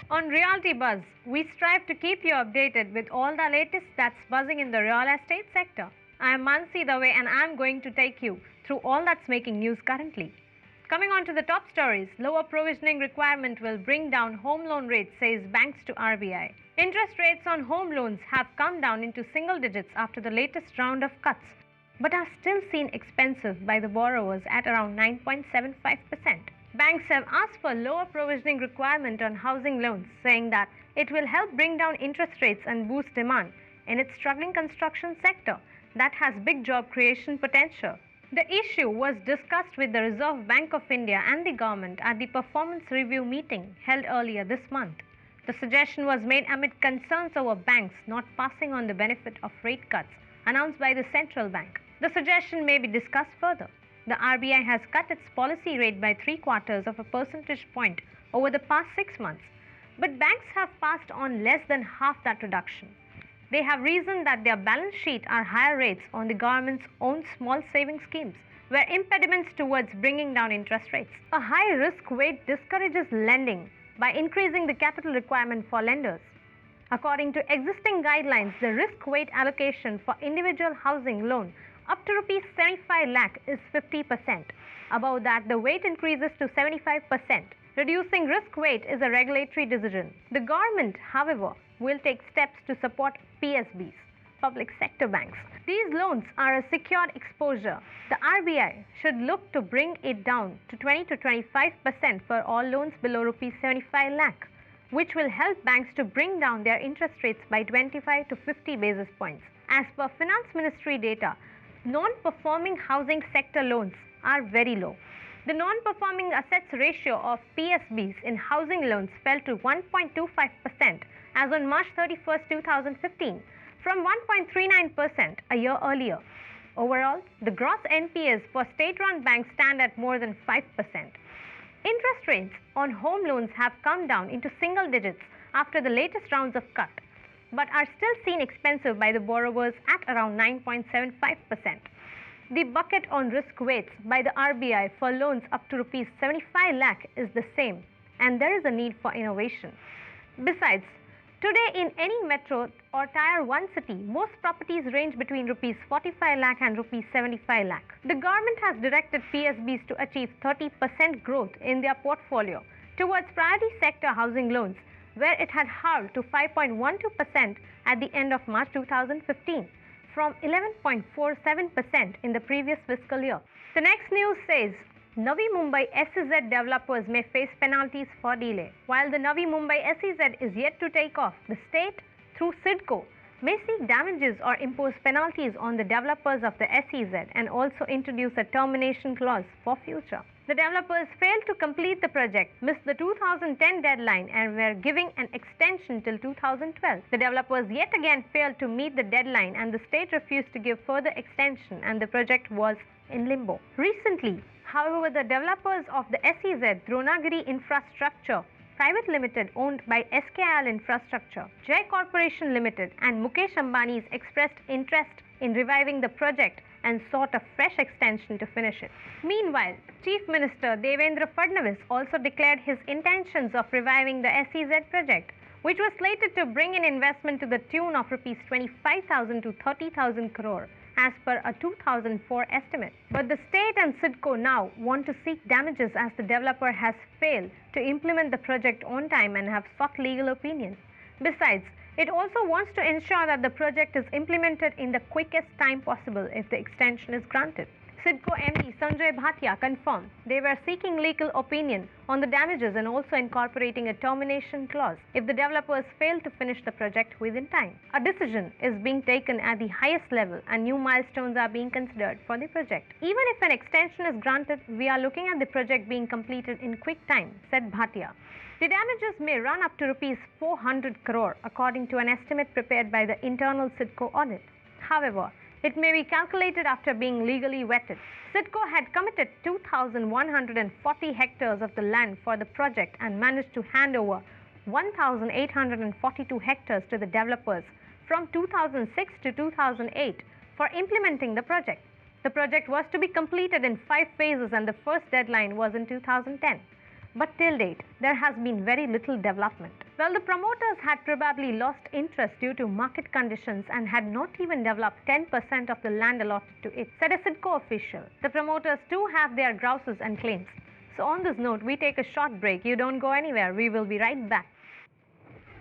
On Realty Buzz, we strive to keep you updated with all the latest that's buzzing in the real estate sector. I am Mansi Dave and I am going to take you through all that's making news currently. Coming on to the top stories, lower provisioning requirement will bring down home loan rates, says banks to RBI. Interest rates on home loans have come down into single digits after the latest round of cuts, but are still seen expensive by the borrowers at around 9.75%. Banks have asked for lower provisioning requirement on housing loans, saying that it will help bring down interest rates and boost demand in its struggling construction sector that has big job creation potential. The issue was discussed with the Reserve Bank of India and the government at the performance review meeting held earlier this month. The suggestion was made amid concerns over banks not passing on the benefit of rate cuts announced by the central bank. The suggestion may be discussed further. The RBI has cut its policy rate by 3/4 of a percentage point over the past 6 months, but banks have passed on less than half that reduction. They have reasoned that their balance sheet are higher rates on the government's own small savings schemes were impediments towards bringing down interest rates. A high risk weight discourages lending by increasing the capital requirement for lenders. According to existing guidelines, the risk weight allocation for individual housing loan up to rupees 75 lakh is 50%. Above that, the weight increases to 75%. Reducing risk weight is a regulatory decision. The government, however, will take steps to support PSBs, public sector banks. These loans are a secured exposure. The RBI should look to bring it down to 20 to 25% for all loans below rupees 75 lakh, which will help banks to bring down their interest rates by 25 to 50 basis points. As per Finance Ministry data, non-performing housing sector loans are very low. The non-performing assets ratio of PSBs in housing loans fell to 1.25% as on March 31, 2015, from 1.39% a year earlier. Overall, the gross NPAs for state-run banks stand at more than 5%. Interest rates on home loans have come down into single digits after the latest rounds of cut, but are still seen expensive by the borrowers at around 9.75%. The bucket on risk weights by the RBI for loans up to rupees 75 lakh is the same, and there is a need for innovation. Besides, today in any metro or tier 1 city, most properties range between rupees 45 lakh and rupees 75 lakh. The government has directed PSBs to achieve 30% growth in their portfolio towards priority sector housing loans, where it had halved to 5.12% at the end of March 2015 from 11.47% in the previous fiscal year. The next news says Navi Mumbai SEZ developers may face penalties for delay. While the Navi Mumbai SEZ is yet to take off, the state, through CIDCO, may seek damages or impose penalties on the developers of the SEZ and also introduce a termination clause for future. The developers failed to complete the project, missed the 2010 deadline and were giving an extension till 2012. The developers yet again failed to meet the deadline and the state refused to give further extension and the project was in limbo. Recently, however, the developers of the SEZ, Dronagiri Infrastructure Private Limited, owned by SKIL Infrastructure, Jai Corporation Limited and Mukesh Ambani's expressed interest in reviving the project and sought a fresh extension to finish it. Meanwhile, Chief Minister Devendra Fadnavis also declared his intentions of reviving the SEZ project, which was slated to bring in investment to the tune of rupees 25,000 to 30,000 crore as per a 2004 estimate. But the state and CIDCO now want to seek damages as the developer has failed to implement the project on time and have sought legal opinion. Besides, it also wants to ensure that the project is implemented in the quickest time possible if the extension is granted. CIDCO MD Sanjay Bhatia confirmed they were seeking legal opinion on the damages and also incorporating a termination clause if the developers fail to finish the project within time. A decision is being taken at the highest level and new milestones are being considered for the project. Even if an extension is granted, we are looking at the project being completed in quick time, said Bhatia. The damages may run up to rupees 400 crore according to an estimate prepared by the internal CIDCO audit. However, it may be calculated after being legally vetted. CIDCO had committed 2,140 hectares of the land for the project and managed to hand over 1,842 hectares to the developers from 2006 to 2008 for implementing the project. The project was to be completed in 5 phases and the first deadline was in 2010. But till date, there has been very little development. Well, the promoters had probably lost interest due to market conditions and had not even developed 10% of the land allotted to it, said a Sidco official. The promoters too have their grouses and claims. So on this note, we take a short break. You don't go anywhere. We will be right back.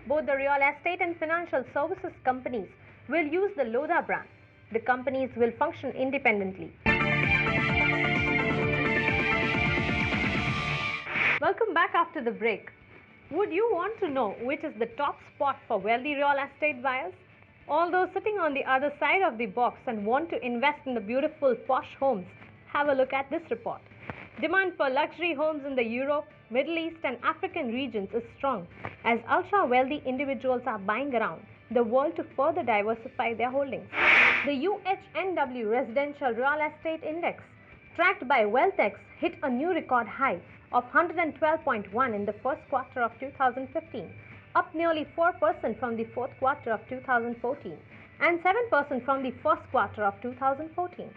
Both the real estate and financial services companies will use the Lodha brand. The companies will function independently. Welcome back after the break. Would you want to know which is the top spot for wealthy real estate buyers? All those sitting on the other side of the box and want to invest in the beautiful posh homes, have a look at this report. Demand for luxury homes in the Europe, Middle East and African regions is strong as ultra-wealthy individuals are buying around the world to further diversify their holdings. The UHNW Residential Real Estate Index, tracked by WealthX, hit a new record high of 112.1 in the first quarter of 2015, up nearly 4% from the fourth quarter of 2014 and 7% from the first quarter of 2014.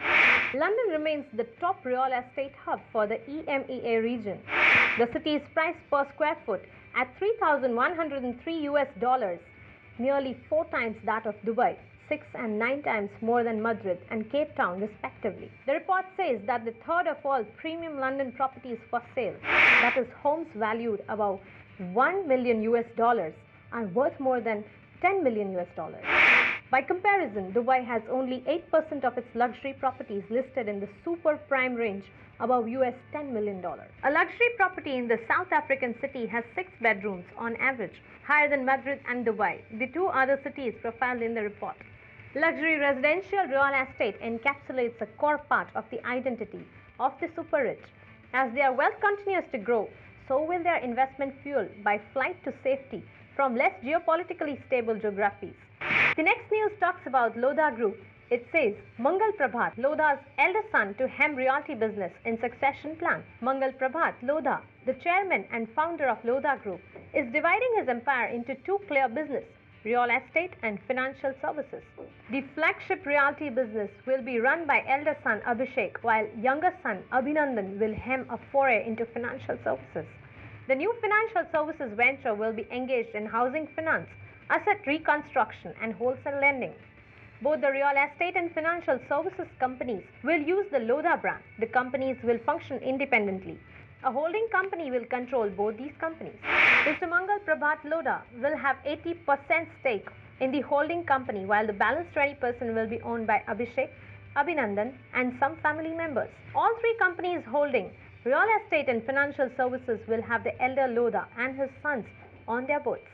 London remains the top real estate hub for the EMEA region. The city's price per square foot at $3,103, nearly 4 times that of Dubai, 6 and 9 times more than Madrid and Cape Town respectively. The report says that the third of all premium London properties for sale, that is homes valued above $1 million, are worth more than $10 million. By comparison, Dubai has only 8% of its luxury properties listed in the super prime range above $10 million. A luxury property in the South African city has 6 bedrooms on average, higher than Madrid and Dubai, the 2 other cities profiled in the report. Luxury residential real estate encapsulates a core part of the identity of the super rich. As their wealth continues to grow, so will their investment fueled by flight to safety from less geopolitically stable geographies. The next news talks about Lodha Group. It says, Mangal Prabhat, Lodha's elder son to hem realty business in succession plan. Mangal Prabhat Lodha, the chairman and founder of Lodha Group, is dividing his empire into 2 clear businesses, real estate and financial services. The flagship realty business will be run by elder son Abhishek, while younger son Abhinandan will hem a foray into financial services. The new financial services venture will be engaged in housing finance, asset reconstruction and wholesale lending. Both the real estate and financial services companies will use the Lodha brand. The companies will function independently. A holding company will control both these companies. Mr. Mangal Prabhat Lodha will have 80% stake in the holding company, while the balance 20% will be owned by Abhishek, Abhinandan and some family members. All 3 companies holding real estate and financial services will have the elder Lodha and his sons on their boards.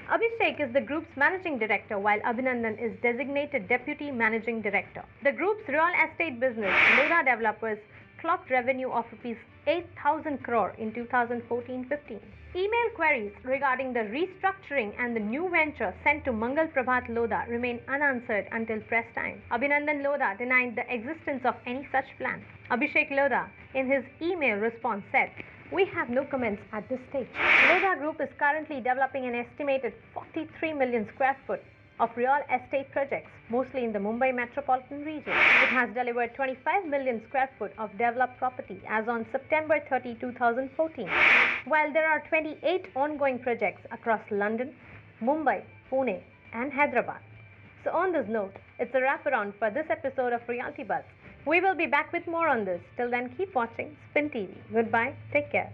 Abhishek is the group's managing director, while Abhinandan is designated deputy managing director. The group's real estate business, Lodha Developers, clocked revenue of Rs 8,000 crore in 2014-15. Email queries regarding the restructuring and the new venture sent to Mangal Prabhat Lodha remain unanswered until press time. Abhinandan Lodha denied the existence of any such plan. Abhishek Lodha, in his email response, said, "We have no comments at this stage." Lodha Group is currently developing an estimated 43 million square foot of real estate projects, mostly in the Mumbai metropolitan region. It has delivered 25 million square foot of developed property as on September 30, 2014, while there are 28 ongoing projects across London, Mumbai, Pune and Hyderabad. So on this note, it's a wraparound for this episode of Realty Buzz. We will be back with more on this. Till then, keep watching Spin TV. Goodbye. Take care.